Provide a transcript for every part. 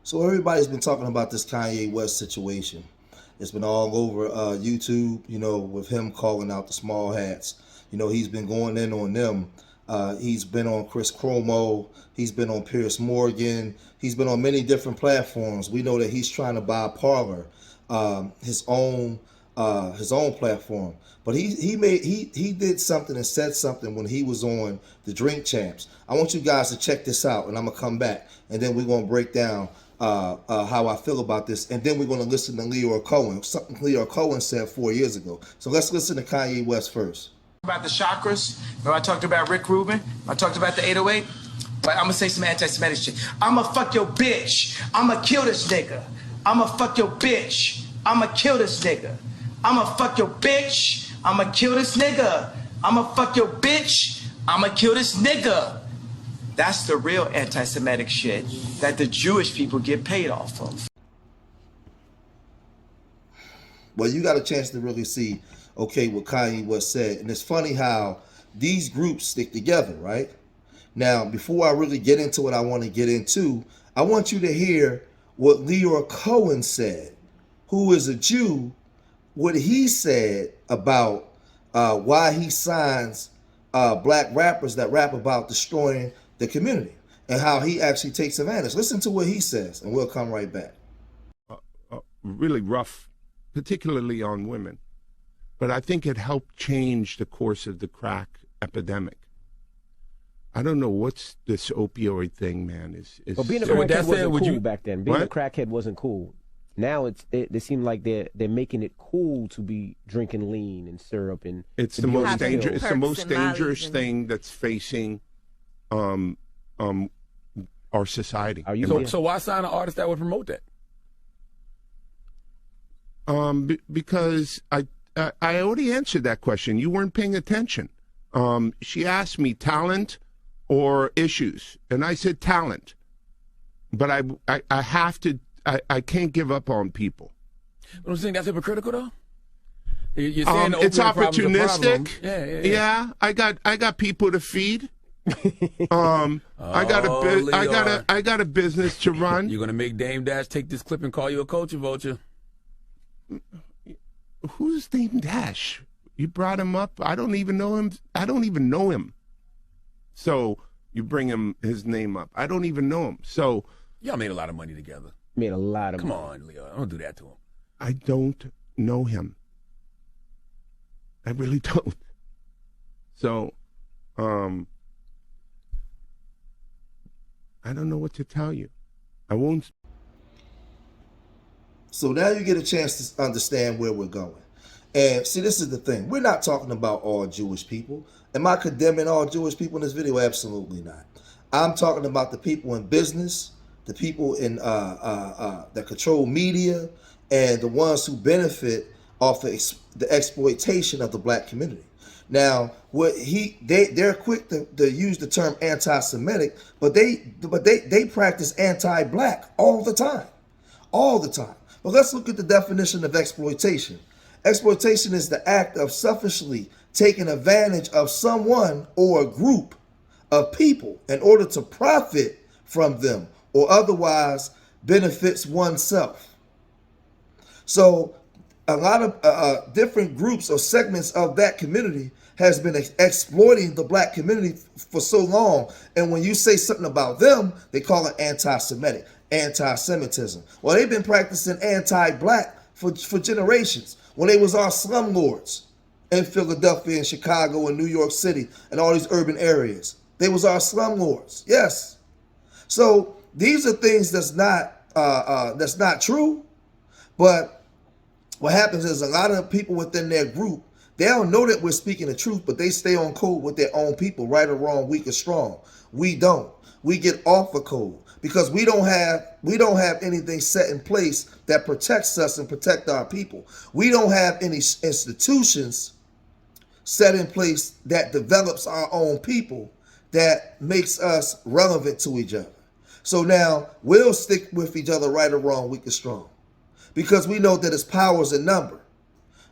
So everybody's been talking about this Kanye West situation. It's been all over YouTube, with him calling out the small hats. He's been going in on them. He's been on Chris Cuomo. He's been on Piers Morgan. He's been on many different platforms. We know that he's trying to buy Parler, his own platform. But he did something and said something when he was on the Drink Champs. I want you guys to check this out, and I'm gonna come back, and then we're gonna break down how I feel about this, and then we're gonna listen to Lyor Cohen, something Lyor Cohen said 4 years ago. So let's listen to Kanye West first. About the chakras. Remember I talked about Rick Rubin? I talked about the 808? But I'm gonna say some anti-Semitic shit. I'ma fuck your bitch. I'ma kill this nigga. I'ma fuck your bitch. I'ma kill this nigga. I'ma fuck your bitch. I'ma kill this nigga. I'ma fuck your bitch. I'ma kill this nigga. That's the real anti-Semitic shit that the Jewish people get paid off of. Well, you got a chance to really see, okay, what Kanye West said. And it's funny how these groups stick together, right? Now, before I really get into what I want to get into, I want you to hear what Lyor Cohen said, who is a Jew, what he said about why he signs black rappers that rap about destroying the community and how he actually takes advantage. Listen to what he says, and we'll come right back. Really rough, particularly on women. But I think it helped change the course of the crack epidemic. I don't know what's this opioid thing, man. But being a crackhead wasn't cool back then. Being a crackhead wasn't cool. Now they seem like they're making it cool to be drinking lean and syrup and it's the most dangerous. It's the most dangerous thing that's facing our society. So why sign an artist that would promote that? Because I already answered that question. You weren't paying attention. She asked me talent or issues, and I said talent. But I have to. I can't give up on people. But I'm saying that's hypocritical, though. You're saying it's opportunistic. Yeah. I got people to feed. I got a business to run. You're gonna make Dame Dash take this clip and call you a culture vulture. Who's Dame Dash? You brought him up. I don't even know him. So you bring his name up. I don't even know him. So y'all made a lot of money together. Made a lot of money. Come on, Leo. Don't do that to him. I don't know him. I really don't. So, I don't know what to tell you. I won't. So now you get a chance to understand where we're going. And see, this is the thing. We're not talking about all Jewish people. Am I condemning all Jewish people in this video? Absolutely not. I'm talking about the people in business, the people in that control media, and the ones who benefit off the exploitation of the black community. Now, they're quick to use the term anti-Semitic, but they practice anti-black all the time. But let's look at the definition of exploitation. Exploitation is the act of selfishly taking advantage of someone or a group of people in order to profit from them or otherwise benefits oneself. So a lot of different groups or segments of that community has been exploiting the black community for so long. And when you say something about them, they call it anti-Semitic, anti-Semitism. Well, they've been practicing anti-black for generations. When they was our slumlords in Philadelphia and Chicago and New York City and all these urban areas. They was our slumlords, yes. So these are things that's not true. But what happens is a lot of people within their group, they don't know that we're speaking the truth, but they stay on code with their own people, right or wrong, weak or strong. We don't. We get off of code because we don't have anything set in place that protects us and protect our people. We don't have any institutions set in place that develops our own people that makes us relevant to each other. So now we'll stick with each other, right or wrong, weak or strong, because we know that it's powers in number.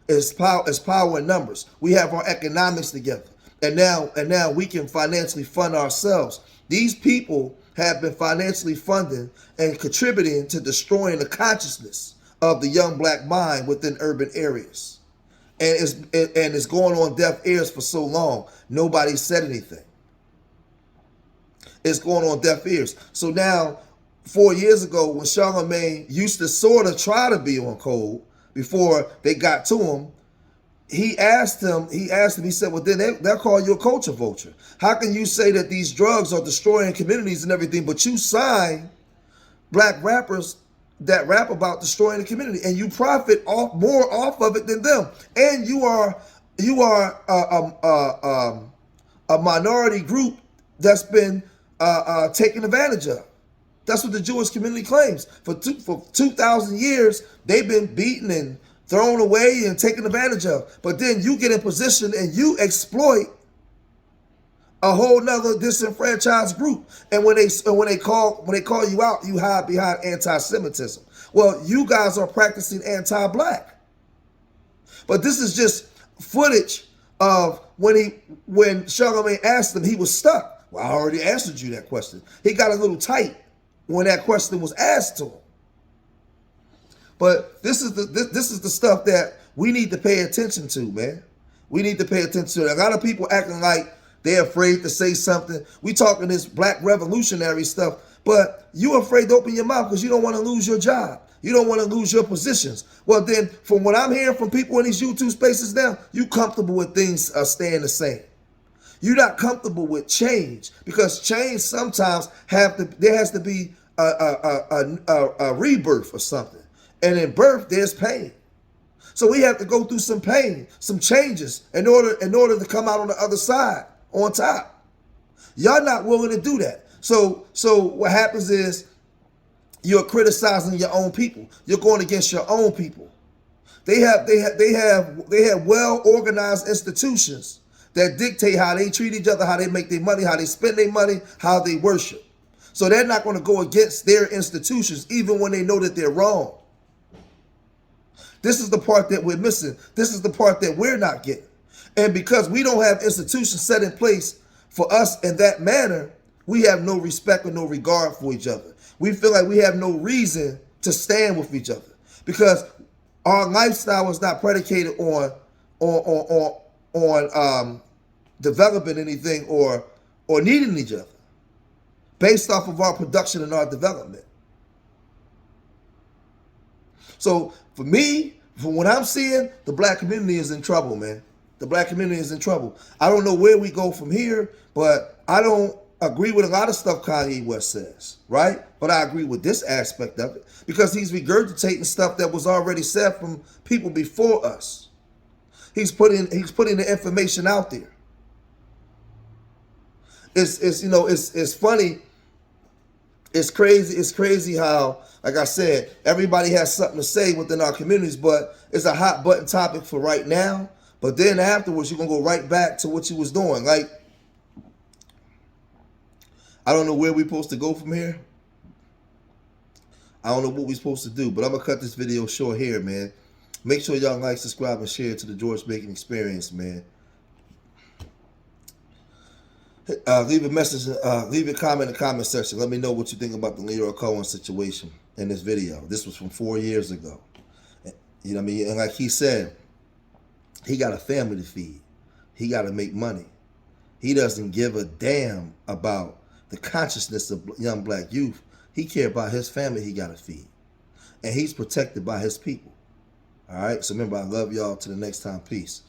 It's power in numbers. We have our economics together, and now we can financially fund ourselves. These people have been financially funding and contributing to destroying the consciousness of the young black mind within urban areas. And it's going on deaf ears for so long, nobody said anything. It's going on deaf ears. So now, 4 years ago, when Charlamagne used to sort of try to be on code before they got to him, he asked him, he said, well, then they'll call you a culture vulture. How can you say that these drugs are destroying communities and everything, but you sign black rappers that rap about destroying the community and you profit more off of it than them? And you are a minority group that's been taken advantage of. That's what the Jewish community claims. For 2,000 years, they've been beaten and thrown away and taken advantage of. But then you get in position and you exploit a whole nother disenfranchised group. And when they call you out, you hide behind anti-Semitism. Well, you guys are practicing anti-black. But this is just footage of when Charlamagne asked him, he was stuck. Well, I already answered you that question. He got a little tight when that question was asked to him. But this is the stuff that we need to pay attention to, man. We need to pay attention to it. A lot of people acting like they're afraid to say something. We talking this black revolutionary stuff, but you're afraid to open your mouth because you don't want to lose your job. You don't want to lose your positions. Well, then, from what I'm hearing from people in these YouTube spaces now, you comfortable with things staying the same. You're not comfortable with change because change sometimes there has to be a rebirth or something. And in birth, there's pain. So we have to go through some pain, some changes in order to come out on the other side, on top. Y'all not willing to do that. So what happens is you're criticizing your own people. You're going against your own people. They have well-organized institutions that dictate how they treat each other, how they make their money, how they spend their money, how they worship. So they're not going to go against their institutions even when they know that they're wrong. This is the part that we're missing. This is the part that we're not getting. And because we don't have institutions set in place for us in that manner, we have no respect or no regard for each other. We feel like we have no reason to stand with each other because our lifestyle is not predicated on developing anything or needing each other based off of our production and our development. So for me, from what I'm seeing, the black community is in trouble, man. The black community is in trouble. I don't know where we go from here, but I don't agree with a lot of stuff Kanye West says, right? But I agree with this aspect of it because he's regurgitating stuff that was already said from people before us. He's putting the information out there. It's funny. It's crazy how, like I said, everybody has something to say within our communities, but it's a hot button topic for right now. But then afterwards, you're going to go right back to what you was doing. Like, I don't know where we're supposed to go from here. I don't know what we're supposed to do, but I'm going to cut this video short here, man. Make sure y'all like, subscribe, and share to the George Bacon Experience, man. Leave a message, leave a comment in the comment section. Let me know what you think about the Lyor Cohen situation in this video. This was from 4 years ago. You know what I mean? And like he said, he got a family to feed. He got to make money. He doesn't give a damn about the consciousness of young black youth. He cares about his family he got to feed. And he's protected by his people. All right? So remember, I love y'all. Till the next time. Peace.